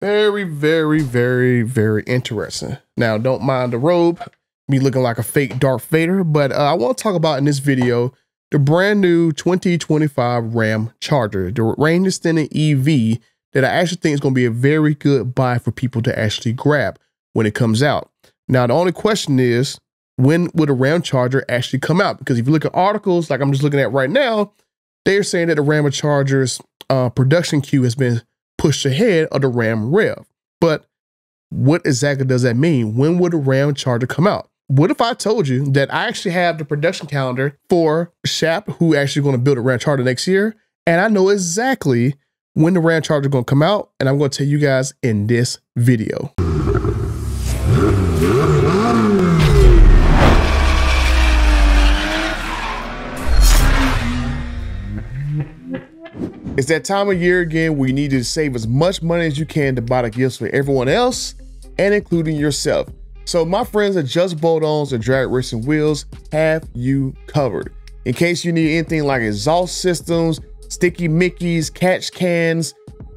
Very, very, very, very interesting. Now, don't mind the robe, me looking like a fake Darth Vader, but I want to talk about in this video the brand new 2025 Ram Charger, the range extending EV that I actually think is going to be a very good buy for people to actually grab when it comes out. Now, the only question is, when will the Ram Charger actually come out? Because if you look at articles like I'm just looking at right now, they're saying that the Ram Charger's production queue has been pushed ahead of the Ram REV. But what exactly does that mean? When will the Ram Charger come out? What if I told you that I actually have the production calendar for Shap, who actually going to build a Ram Charger next year, and I know exactly when the Ram Charger is going to come out, and I'm going to tell you guys in this video. It's that time of year again where you need to save as much money as you can to buy the gifts for everyone else and including yourself. So my friends at Just Bolt-Ons and Drag Racing Wheels have you covered. In case you need anything like exhaust systems, sticky Mickeys, catch cans,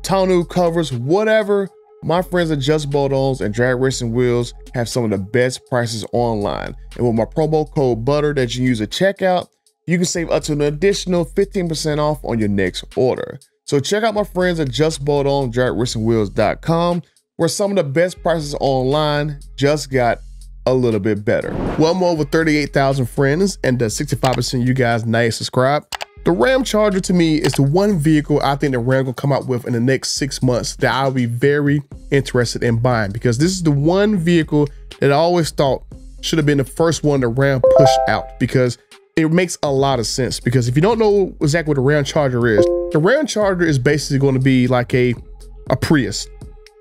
tonneau covers, whatever, my friends at Just Bolt-Ons and Drag Racing Wheels have some of the best prices online. And with my promo code BUTTER that you use at checkout, you can save up to an additional 15% off on your next order. So check out my friends at Just Bolt-Ons, DragRacingWheels.com, where some of the best prices online just got a little bit better. Well, I'm over 38,000 friends and 65% of you guys now subscribe. The Ram Charger to me is the one vehicle I think the Ram will come out with in the next 6 months that I'll be very interested in buying, because this is the one vehicle that I always thought should have been the first one the Ram pushed out, because it makes a lot of sense. Because if you don't know exactly what the Ram Charger is, the Ram Charger is basically going to be like a Prius,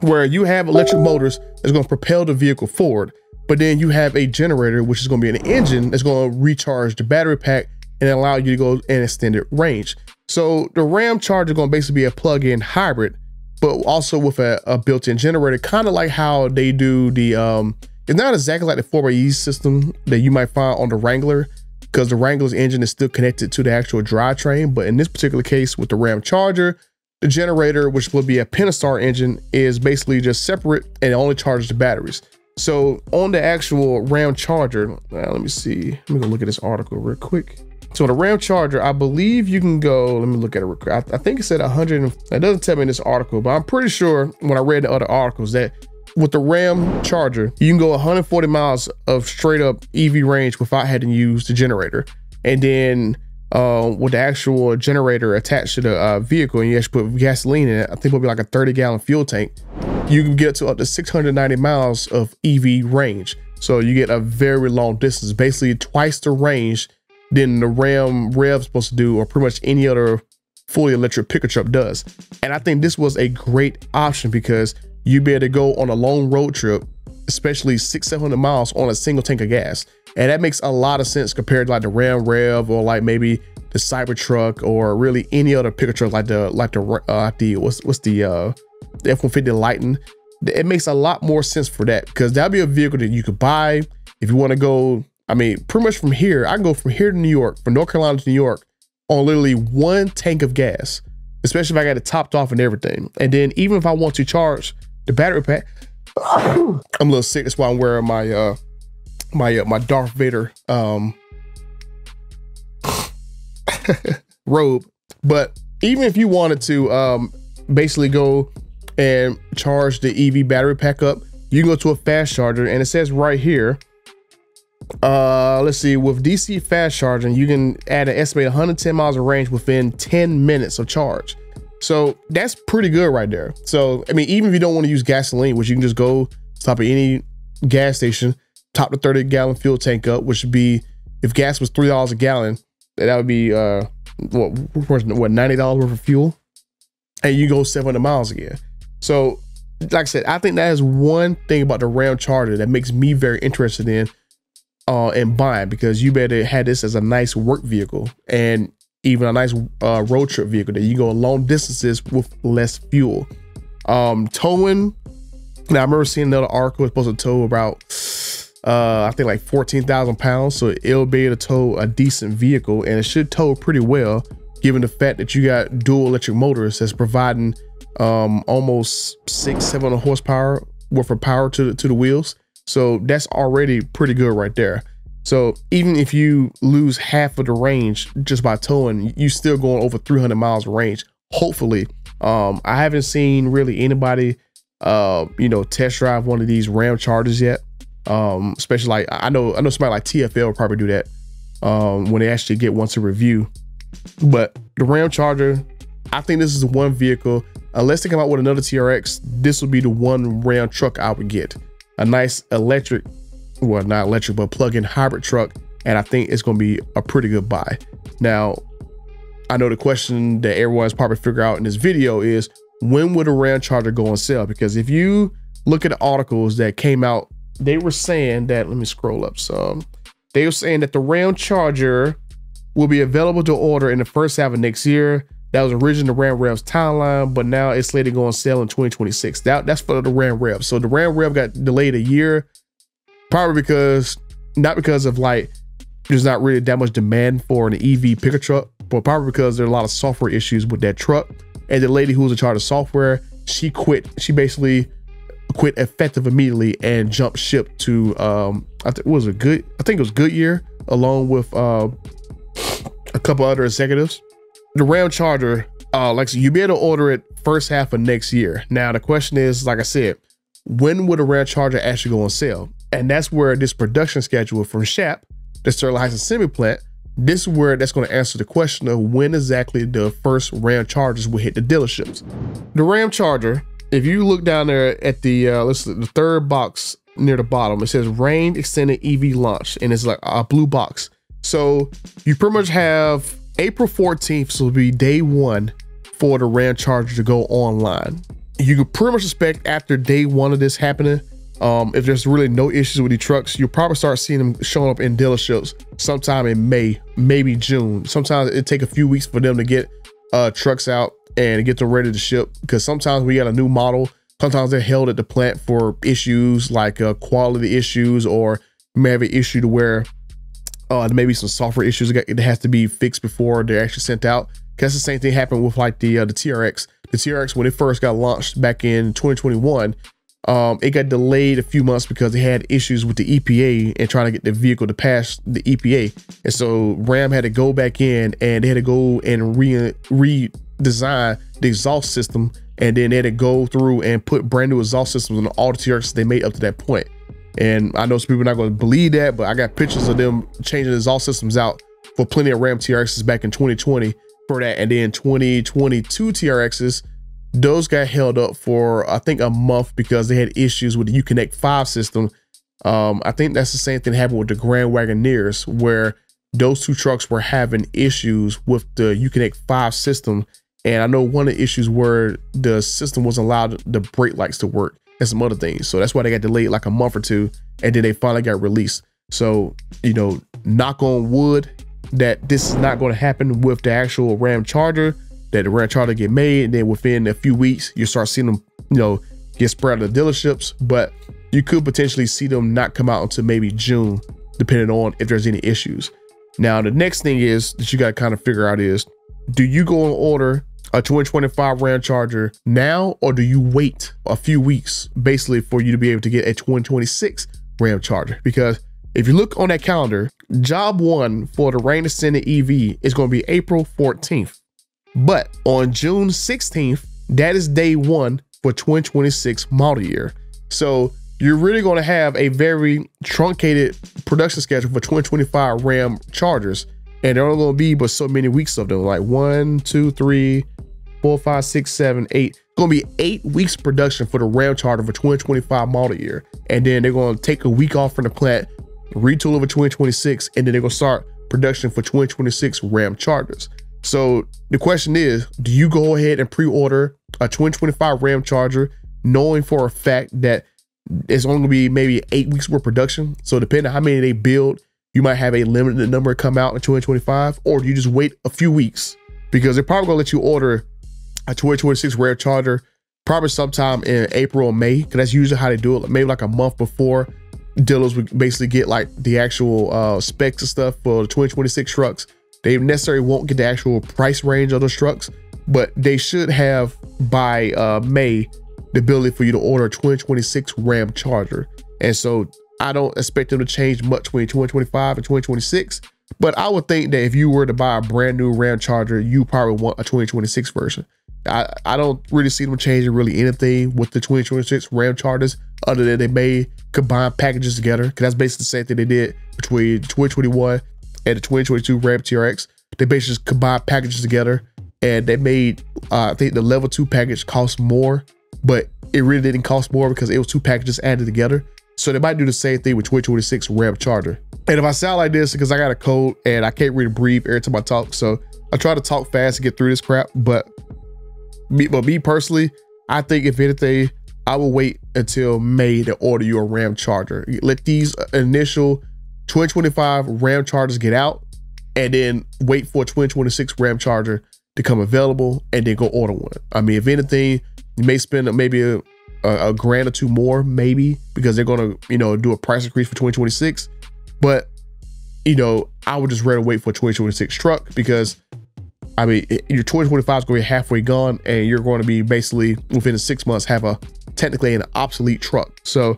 where you have electric motors that's going to propel the vehicle forward, but then you have a generator, which is going to be an engine that's going to recharge the battery pack and allow you to go an extended range. So the Ram Charger is going to basically be a plug-in hybrid, but also with a built-in generator, kind of like how they do the, it's not exactly like the 4xe system that you might find on the Wrangler, because the Wrangler's engine is still connected to the actual drivetrain. But in this particular case with the Ram Charger, the generator, which will be a Pentastar engine, is basically just separate and it only charges the batteries. So on the actual Ram Charger, let me see, let me go look at this article real quick. So the Ram Charger, I believe you can go, let me look at it real quick. I think it said 100, that doesn't tell me in this article, but I'm pretty sure when I read the other articles that with the Ram Charger, you can go 140 miles of straight up EV range without having to use the generator. And then with the actual generator attached to the vehicle, and you actually put gasoline in it, I think it'll be like a 30-gallon fuel tank, you can get to up to 690 miles of EV range. So you get a very long distance, basically twice the range than the Ram REV is supposed to do, or pretty much any other fully electric pickup truck does. And I think this was a great option because you'd be able to go on a long road trip, especially 600-700 miles on a single tank of gas. And that makes a lot of sense compared to like the Ram REV or like maybe the Cybertruck or really any other pickup truck like the F-150 Lightning. It makes a lot more sense for that, because that'd be a vehicle that you could buy if you want to go. I mean, pretty much from here, I can go from here to New York, from North Carolina to New York on literally one tank of gas, especially if I got it topped off and everything. And then even if I want to charge the battery pack, I'm a little sick. That's why I'm wearing my my Darth Vader robe. But even if you wanted to basically go and charge the EV battery pack up, you can go to a fast charger, and it says right here, let's see, with DC fast charging, you can add an estimated 110 miles of range within 10 minutes of charge. So that's pretty good right there. So, I mean, even if you don't want to use gasoline, which you can just go stop at any gas station, top the 30-gallon fuel tank up, which would be, if gas was $3 a gallon, that would be, what, $90 worth of fuel, and you go 700 miles again. So, like I said, I think that is one thing about the Ram Charger that makes me very interested in buying, because you better have this as a nice work vehicle and even a nice road trip vehicle that you go long distances with less fuel. Towing, now I remember seeing another article, it's supposed to tow about I think like 14,000 pounds, so it'll be able to tow a decent vehicle, and it should tow pretty well given the fact that you got dual electric motors that's providing almost 600-700 horsepower worth of power to the wheels. So that's already pretty good right there. So even if you lose half of the range just by towing, you still going over 300 miles of range, hopefully. I haven't seen really anybody, you know, test drive one of these Ram Chargers yet. Especially like, I know somebody like TFL will probably do that when they actually get one to review. But the Ram Charger, I think this is the one vehicle, unless they come out with another TRX, this will be the one Ram truck I would get. A nice electric, well, not electric, but plug-in hybrid truck. And I think it's going to be a pretty good buy. Now, I know the question that everyone's probably figured out in this video is, when would a Ram Charger go on sale? Because if you look at the articles that came out, they were saying that, let me scroll up some. They were saying that the Ram Charger will be available to order in the first half of next year. That was originally the Ram REV's timeline, but now it's slated to go on sale in 2026. That's for the Ram REV. So the Ram REV got delayed a year, probably because, not because of like, there's not really that much demand for an EV pickup truck, but probably because there are a lot of software issues with that truck. And the lady who was in charge of software, she quit. She basically quit effective immediately and jumped ship to, I think it was Goodyear, along with a couple other executives. The Ram Charger, like so you'll be able to order it first half of next year. Now the question is, like I said, when would a Ram Charger actually go on sale? And that's where this production schedule from SHAP, the Sterling Heights Assembly Plant, this is where that's going to answer the question of when exactly the first Ram Chargers will hit the dealerships. The Ram Charger, if you look down there at the the third box near the bottom, it says Range Extended EV Launch, and it's like a blue box. So you pretty much have April 14th, so it'll be day one for the Ram Charger to go online. You could pretty much expect after day one of this happening, if there's really no issues with the trucks, you'll probably start seeing them showing up in dealerships sometime in May, maybe June. Sometimes it take a few weeks for them to get trucks out and get them ready to ship, because sometimes we got a new model. Sometimes they're held at the plant for issues like quality issues, or you may have an issue to where maybe some software issues that has to be fixed before they're actually sent out. Because the same thing happened with like the TRX. The TRX, when it first got launched back in 2021, it got delayed a few months because they had issues with the EPA and trying to get the vehicle to pass the EPA. And so Ram had to go back in and they had to go and redesign the exhaust system. And then they had to go through and put brand new exhaust systems on all the TRXs they made up to that point. And I know some people are not going to believe that, but I got pictures of them changing the exhaust systems out for plenty of Ram TRXs back in 2020 for that. And then 2022 TRXs, those got held up for, I think, a month because they had issues with the Uconnect 5 system. I think that's the same thing happened with the Grand Wagoneers, where those two trucks were having issues with the Uconnect 5 system. And I know one of the issues where the system wasn't allowed the brake lights to work and some other things. So that's why they got delayed like a month or two, and then they finally got released. So, you know, knock on wood that this is not going to happen with the actual Ram Charger, that the Ram Charger get made, and then within a few weeks, you start seeing them, you know, get spread out of the dealerships. But you could potentially see them not come out until maybe June, depending on if there's any issues. Now, the next thing is that you got to kind of figure out is, do you go and order a 2025 Ram Charger now, or do you wait a few weeks basically for you to be able to get a 2026 Ram Charger? Because if you look on that calendar, job one for the Range Extended EV is going to be April 14th. But on June 16th, that is day one for 2026 model year. So you're really going to have a very truncated production schedule for 2025 Ram Chargers. And there are only going to be but so many weeks of them, like 1, 2, 3, 4, 5, 6, 7, 8. It's going to be 8 weeks production for the Ram Charger for 2025 model year. And then they're going to take a week off from the plant, retool over 2026, and then they're going to start production for 2026 Ram Chargers. So the question is, do you go ahead and pre-order a 2025 Ram Charger, knowing for a fact that it's only going to be maybe 8 weeks worth of production? So depending on how many they build, you might have a limited number come out in 2025, or do you just wait a few weeks? Because they're probably going to let you order a 2026 Ram Charger probably sometime in April or May, because that's usually how they do it. Maybe like a month before dealers would basically get like the actual specs and stuff for the 2026 trucks. They necessarily won't get the actual price range of those trucks, but they should have by May the ability for you to order a 2026 Ram Charger. And so I don't expect them to change much between 2025 and 2026. But I would think that if you were to buy a brand new Ram Charger, you probably want a 2026 version. I don't really see them changing really anything with the 2026 Ram Chargers, other than they may combine packages together, because that's basically the same thing they did between 2021 and the 2022 Ram TRX. They basically just combined packages together, and they made, I think the level 2 package cost more, but it really didn't cost more because it was 2 packages added together. So they might do the same thing with 2026 Ram Charger. And if I sound like this, because I got a cold and I can't really breathe every time I talk, so I try to talk fast to get through this crap. But me personally, I think if anything, I will wait until May to order you a Ram Charger. Let these initial 2025 Ram Chargers get out, and then wait for a 2026 Ram Charger to come available, and then go order one. I mean, if anything, you may spend maybe a grand or two more, maybe, because they're gonna, you know, do a price increase for 2026. But, you know, I would just rather wait for a 2026 truck, because I mean, your 2025 is going to be halfway gone, and you're going to be basically within 6 months have a technically an obsolete truck. So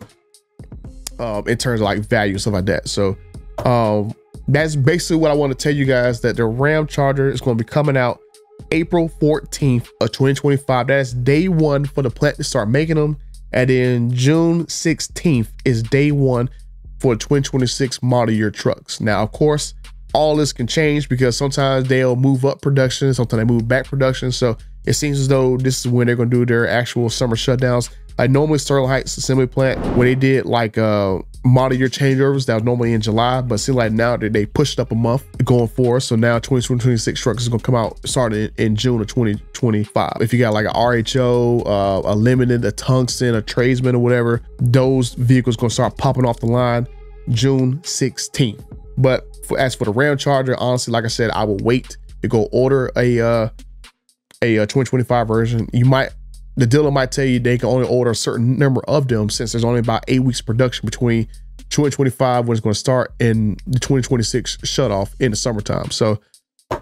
in terms of like value and stuff like that. So that's basically what I want to tell you guys, that the Ram Charger is going to be coming out April 14th of 2025. That's day one for the plant to start making them. And then June 16th is day one for 2026 model year trucks. Now, of course, all this can change because sometimes they'll move up production, sometimes they move back production. So it seems as though this is when they're going to do their actual summer shutdowns. Like normally Sterling Heights Assembly Plant, when they did like model year changeovers, that was normally in July, but it seems like now that they pushed up a month going forward. So now 2026 trucks is going to come out starting in June of 2025. If you got like an RHO, a Limited, a Tungsten, a Tradesman or whatever, those vehicles going to start popping off the line June 16th. But as for the Ram Charger, honestly, like I said, I will wait to go order a 2025 version. The dealer might tell you they can only order a certain number of them, since there's only about 8 weeks production between 2025 when it's going to start and the 2026 shut off in the summertime. So,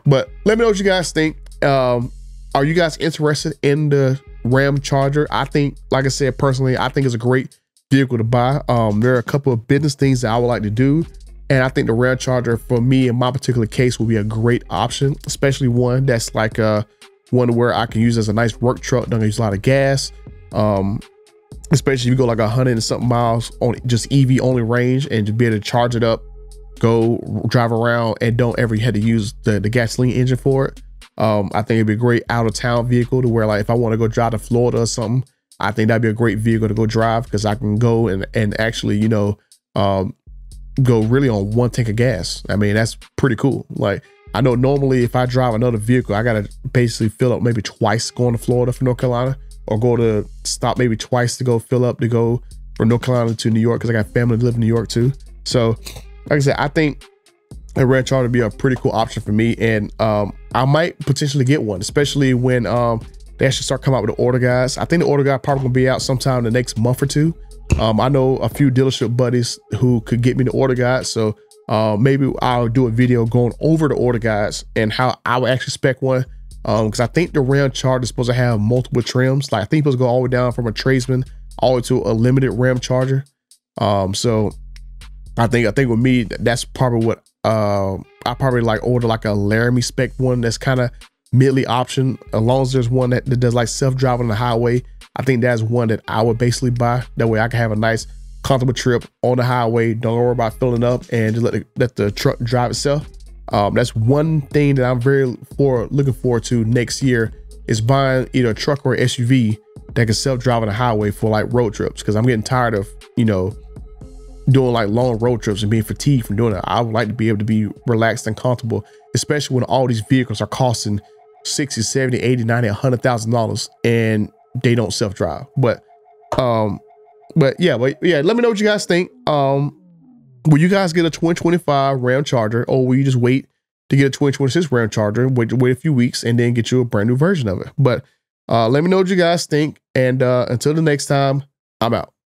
but let me know what you guys think. Are you guys interested in the Ram Charger? I think, like I said, personally, I think it's a great vehicle to buy. There are a couple of business things that I would like to do, and I think the Ram Charger, for me in my particular case, will be a great option, especially one that's like one where I can use as a nice work truck. Don't use a lot of gas, especially if you go like 100 and something miles on just EV only range, and just be able to charge it up, go drive around, and don't ever have to use the gasoline engine for it. I think it'd be a great out of town vehicle to where, like, if I want to go drive to Florida or something, I think that'd be a great vehicle to go drive, because I can go and actually, you know, go really on 1 tank of gas. I mean, that's pretty cool. Like, I know normally if I drive another vehicle, I gotta basically fill up maybe twice going to Florida from North Carolina, or go to stop maybe twice to go fill up to go from North Carolina to New York, because I got family that live in New York too. So like I said, I think a Ram Charger would be a pretty cool option for me, and I might potentially get one, especially when they actually start coming out with the order guides. I think the order guide probably gonna be out sometime in the next month or two. I know a few dealership buddies who could get me the order guide, so maybe I'll do a video going over the order guides and how I would actually spec one, because I think the Ram Charger is supposed to have multiple trims. Like, I think it's supposed to go all the way down from a Tradesman all the way to a Limited Ram Charger. So I think with me, that's probably what I probably like order, like a Laramie spec one that's kind of midly option. As long as there's one that does like self-driving on the highway, I think that's one that I would basically buy. That way I can have a nice comfortable trip on the highway, don't worry about filling up, and just let the truck drive itself. That's one thing that I'm looking forward to next year, is buying either a truck or an SUV that can self-drive on the highway for like road trips, because I'm getting tired of, you know, doing like long road trips and being fatigued from doing it. I would like to be able to be relaxed and comfortable, especially when all these vehicles are costing $60, $70, $80, $90, $100,000 and they don't self-drive. But yeah, let me know what you guys think. Will you guys get a 2025 Ram Charger, or will you just wait to get a 2026 Ram Charger, wait a few weeks, and then get you a brand new version of it? But let me know what you guys think, and until the next time, I'm out.